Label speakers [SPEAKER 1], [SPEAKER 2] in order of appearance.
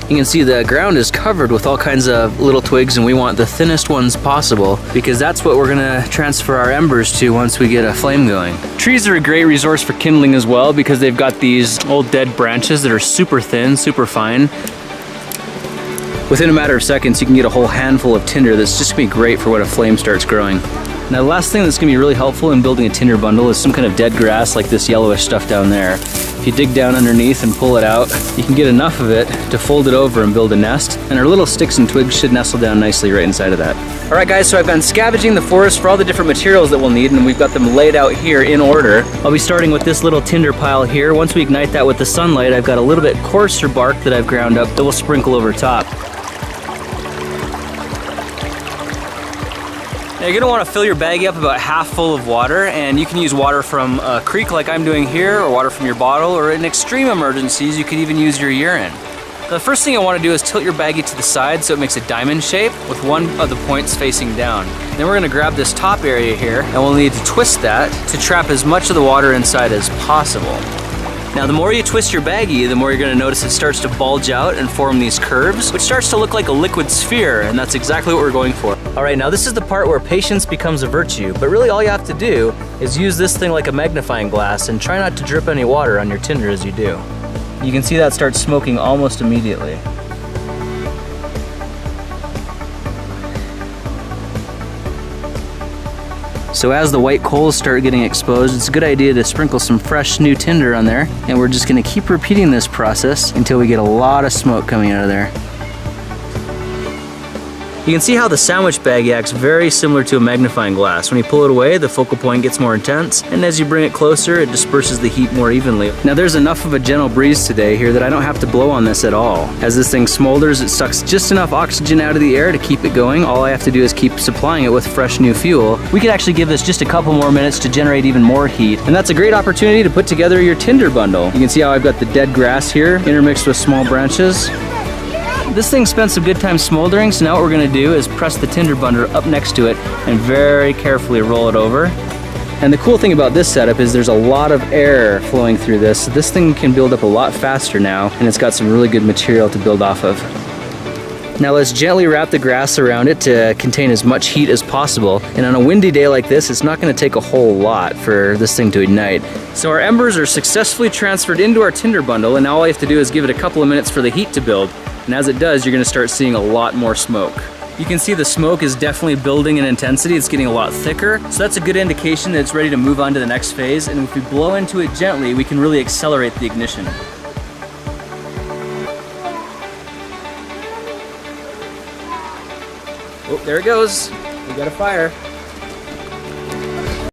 [SPEAKER 1] You can see the ground is covered with all kinds of little twigs, and we want the thinnest ones possible because that's what we're gonna transfer our embers to once we get a flame going. Trees are a great resource for kindling as well because they've got these old dead branches that are super thin, super fine. Within a matter of seconds, you can get a whole handful of tinder that's just gonna be great for when a flame starts growing. Now, the last thing that's gonna be really helpful in building a tinder bundle is some kind of dead grass like this yellowish stuff down there. If you dig down underneath and pull it out, you can get enough of it to fold it over and build a nest, and our little sticks and twigs should nestle down nicely right inside of that. All right, guys, so I've been scavenging the forest for all the different materials that we'll need, and we've got them laid out here in order. I'll be starting with this little tinder pile here. Once we ignite that with the sunlight, I've got a little bit coarser bark that I've ground up that we'll sprinkle over top. Now you're gonna wanna fill your baggie up about half full of water, and you can use water from a creek like I'm doing here, or water from your bottle, or in extreme emergencies, you could even use your urine. Now, the first thing I wanna do is tilt your baggie to the side so it makes a diamond shape with one of the points facing down. Then we're gonna grab this top area here, and we'll need to twist that to trap as much of the water inside as possible. Now, the more you twist your baggie, the more you're gonna notice it starts to bulge out and form these curves, which starts to look like a liquid sphere, and that's exactly what we're going for. All right, now this is the part where patience becomes a virtue, but really all you have to do is use this thing like a magnifying glass and try not to drip any water on your tinder as you do. You can see that starts smoking almost immediately. So as the white coals start getting exposed, it's a good idea to sprinkle some fresh new tinder on there, and we're just gonna keep repeating this process until we get a lot of smoke coming out of there. You can see how the sandwich baggie acts very similar to a magnifying glass. When you pull it away, the focal point gets more intense, and as you bring it closer, it disperses the heat more evenly. Now there's enough of a gentle breeze today here that I don't have to blow on this at all. As this thing smolders, it sucks just enough oxygen out of the air to keep it going. All I have to do is keep supplying it with fresh new fuel. We could actually give this just a couple more minutes to generate even more heat, and that's a great opportunity to put together your tinder bundle. You can see how I've got the dead grass here, intermixed with small branches. This thing spent some good time smoldering, so now what we're gonna do is press the tinder bundle up next to it and very carefully roll it over. And the cool thing about this setup is there's a lot of air flowing through this, so this thing can build up a lot faster now, and it's got some really good material to build off of. Now let's gently wrap the grass around it to contain as much heat as possible. And on a windy day like this, it's not gonna take a whole lot for this thing to ignite. So our embers are successfully transferred into our tinder bundle, and now all you have to do is give it a couple of minutes for the heat to build. And as it does, you're gonna start seeing a lot more smoke. You can see the smoke is definitely building in intensity. It's getting a lot thicker. So that's a good indication that it's ready to move on to the next phase. And if we blow into it gently, we can really accelerate the ignition. Oh, there it goes. We got a fire.